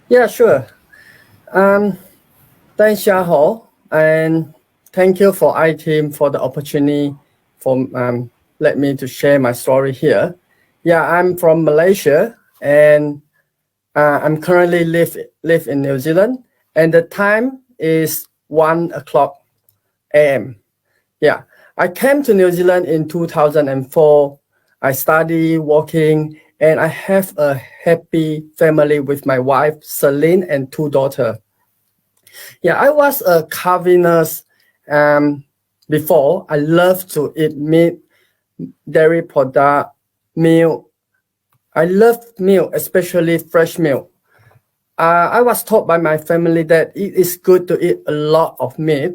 Yeah, sure. Um, Thanks, Xiaoho, and thank you for iTeam for the opportunity for let me to share my story here. Yeah, I'm from Malaysia, and I'm currently live in New Zealand, and the time is 1 o'clock a.m. Yeah, I came to New Zealand in 2004. I study, working, and I have a happy family with my wife, Celine, and two daughters. Yeah, I was a carvinist before. I love to eat meat, dairy product, milk. I love milk, especially fresh milk. I was taught by my family that it is good to eat a lot of meat,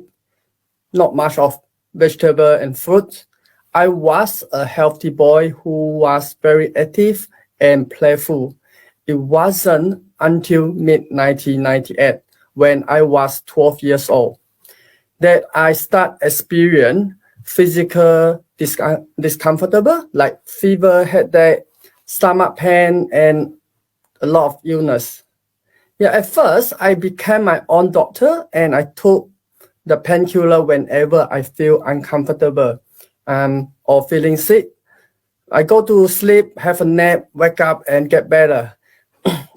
not much of vegetable and fruit. I was a healthy boy who was very active and playful. It wasn't until mid 1998 when I was 12 years old that I start experience physical discomfortable like fever, headache, stomach pain, and a lot of illness. Yeah, at first I became my own doctor and I took the painkiller whenever I feel uncomfortable or feeling sick. I go to sleep, have a nap, wake up, and get better.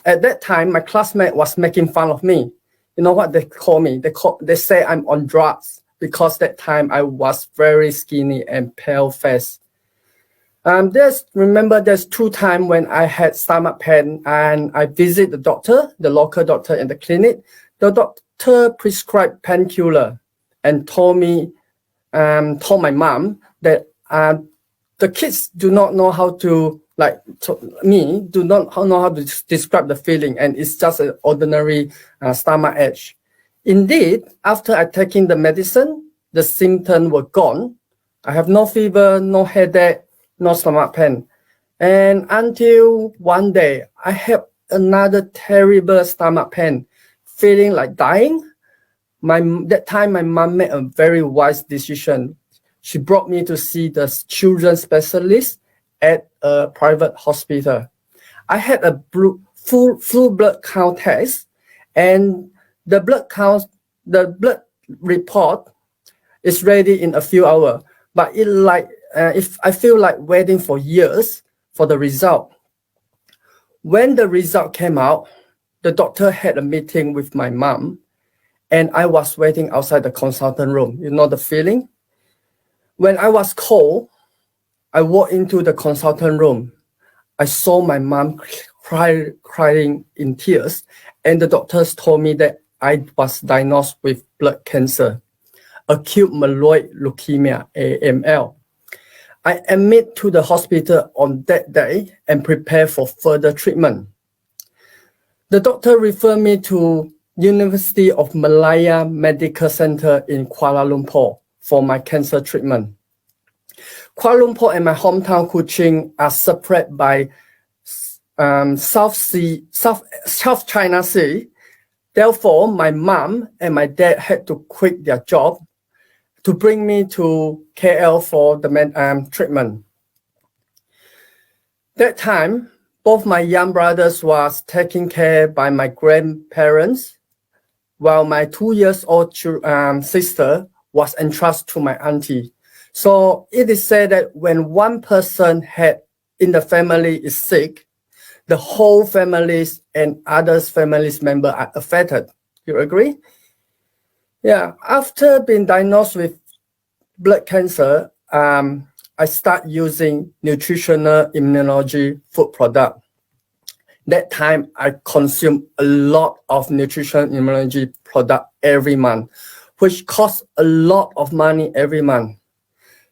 At that time, my classmate was making fun of me. You know what they call me? They say I'm on drugs because that time I was very skinny and pale face. There's two times when I had stomach pain and I visit the doctor, the local doctor in the clinic. The doctor prescribed painkiller and told my mom that the kids do not know how to do not know how to describe the feeling, and it's just an ordinary stomach ache. Indeed, after I taking the medicine, the symptoms were gone. I have no fever, no headache, no stomach pain. And until one day, I had another terrible stomach pain, feeling like dying. That time, my mom made a very wise decision. She brought me to see the children's specialist at a private hospital. I had a full blood count test, and the blood report is ready in a few hours. But if I feel like waiting for years for the result. When the result came out, the doctor had a meeting with my mom, and I was waiting outside the consultant room. You know the feeling? When I was cold, I walked into the consultant room. I saw my mom crying in tears, and the doctors told me that I was diagnosed with blood cancer, acute myeloid leukemia, AML. I admit to the hospital on that day and prepare for further treatment. The doctor referred me to University of Malaya Medical Center in Kuala Lumpur for my cancer treatment. Kuala Lumpur and my hometown Kuching are separated by South China Sea. Therefore, my mom and my dad had to quit their job to bring me to KL for the treatment. That time, both my young brothers was taken care by my grandparents, while my 2 years old sister was entrusted to my auntie. So it is said that when one person in the family is sick, the whole families and others families member are affected. You agree? Yeah. After being diagnosed with blood cancer, I start using nutritional immunology food product. That time I consume a lot of nutritional immunology product every month, which costs a lot of money every month.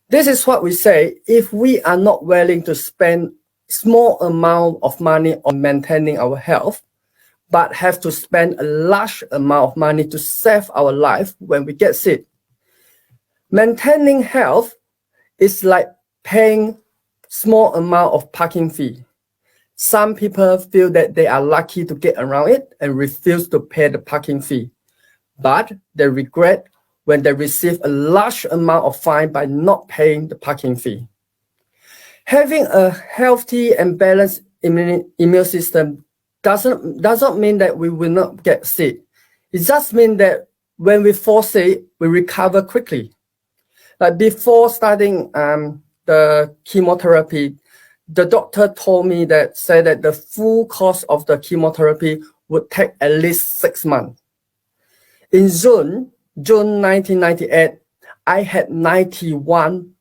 This is what we say, if we are not willing to spend small amount of money on maintaining our health, but have to spend a large amount of money to save our life when we get sick. Maintaining health is like paying small amount of parking fee. Some people feel that they are lucky to get around it and refuse to pay the parking fee, but they regret when they receive a large amount of fine by not paying the parking fee. Having a healthy and balanced immune system doesn't mean that we will not get sick. It just means that when we fall sick, we recover quickly. Like before starting the chemotherapy, the doctor told me that the full course of the chemotherapy would take at least 6 months. In June 1998, I had 91%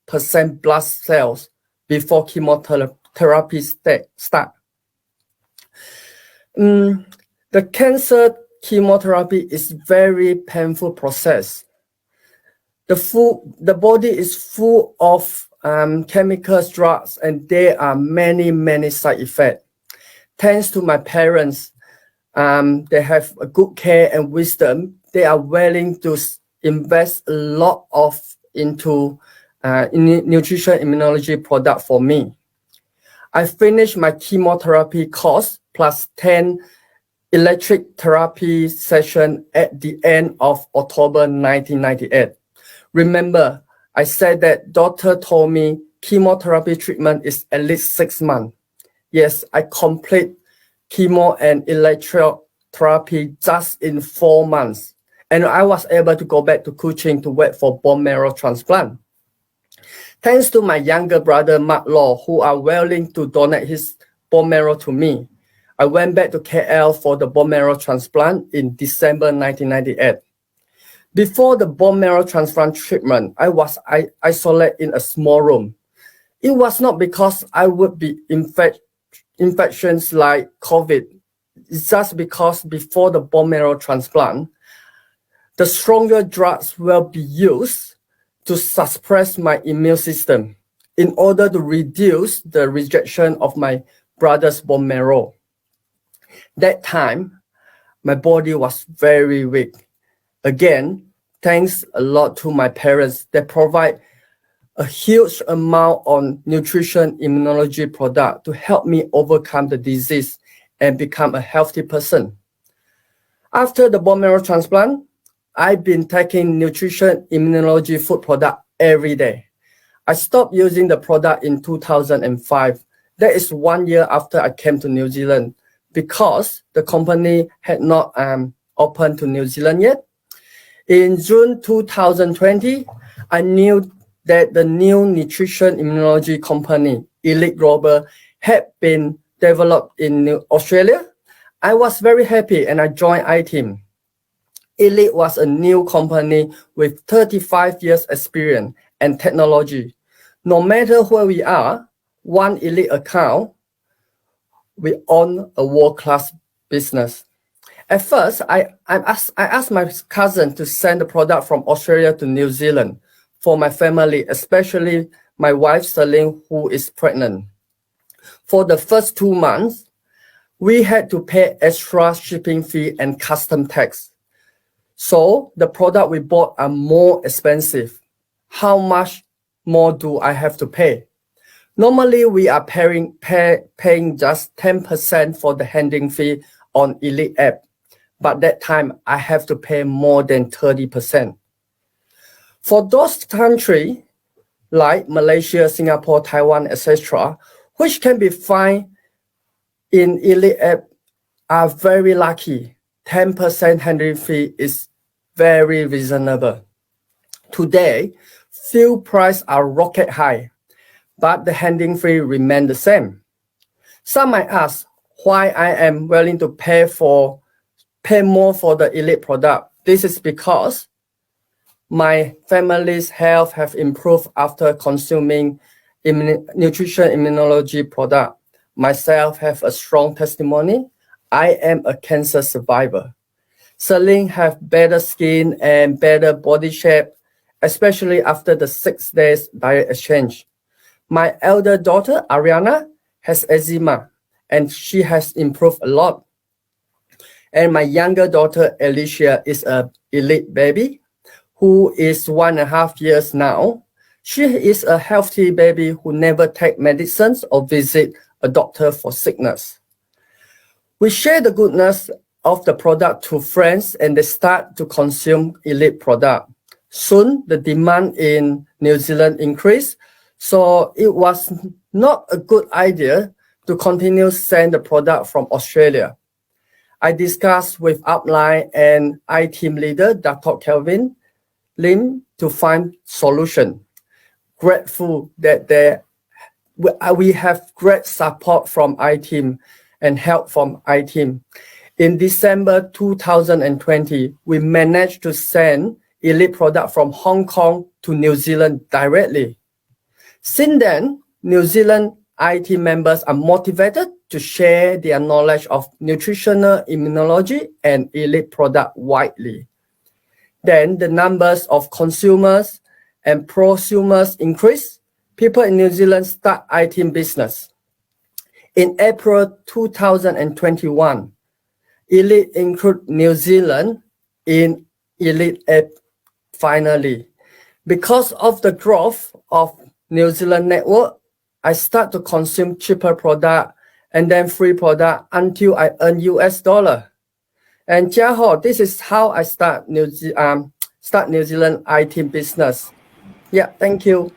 blood cells before chemotherapy start. The cancer chemotherapy is very painful process. The body is full of chemicals, drugs, and there are many side effects. Thanks to my parents, they have a good care and wisdom. They are willing to invest a lot into nutrition immunology product for me. I finished my chemotherapy course plus 10 electric therapy session at the end of October 1998. Remember, I said that doctor told me chemotherapy treatment is at least 6 months. Yes, I complete chemo and electrotherapy just in 4 months. And I was able to go back to Kuching to wait for bone marrow transplant. Thanks to my younger brother, Mark Law, who are willing to donate his bone marrow to me, I went back to KL for the bone marrow transplant in December 1998. Before the bone marrow transplant treatment, I was isolated in a small room. It was not because I would be infections like COVID. It's just because before the bone marrow transplant, the stronger drugs will be used to suppress my immune system in order to reduce the rejection of my brother's bone marrow. That time, my body was very weak. Again, thanks a lot to my parents. They provide a huge amount on nutrition immunology product to help me overcome the disease and become a healthy person. After the bone marrow transplant, I've been taking nutrition immunology food product every day. I stopped using the product in 2005. That is 1 year after I came to New Zealand because the company had not opened to New Zealand yet. In June 2020, I knew that the new nutrition immunology company, Elite Global, had been developed in Australia. I was very happy and I joined iTeam. Elite was a new company with 35 years experience and technology. No matter where we are, one Elite account, we own a world-class business. At first, I asked my cousin to send the product from Australia to New Zealand for my family, especially my wife, Celine, who is pregnant. For the first 2 months, we had to pay extra shipping fee and custom tax. So the product we bought are more expensive. How much more do I have to pay? Normally, we are paying just 10% for the handling fee on Elite app. But that time, I have to pay more than 30%. For those countries like Malaysia, Singapore, Taiwan, etc., which can be found in Elite app, are very lucky. 10% handling fee is very reasonable. Today, fuel prices are rocket high, but the handling fee remains the same. Some might ask why I am willing to pay more for the Elite product. This is because my family's health have improved after consuming nutrition immunology product. Myself have a strong testimony. I am a cancer survivor. Celine have better skin and better body shape, especially after the 6 days diet exchange. My elder daughter, Ariana, has eczema and she has improved a lot. And my younger daughter, Alicia, is a Elite baby who is 1.5 years now. She is a healthy baby who never take medicines or visit a doctor for sickness. We share the goodness of the product to friends and they start to consume Elite product. Soon, the demand in New Zealand increased, so it was not a good idea to continue send the product from Australia. I discussed with upline and iTeam leader, Dr. Kelvin Lim, to find solution. Grateful that we have great support from iTeam and help from iTeam. In December 2020, we managed to send elite product from Hong Kong to New Zealand directly. Since then, New Zealand IT members are motivated to share their knowledge of nutritional immunology and elite product widely. Then the numbers of consumers and prosumers increase. People in New Zealand start iTeam business. In April 2021, Elite include New Zealand in Elite app finally. Because of the growth of New Zealand network, I start to consume cheaper product and then free product until I earn US dollar. And Jiaho, this is how I start New Zealand iTeam business. Yeah, thank you.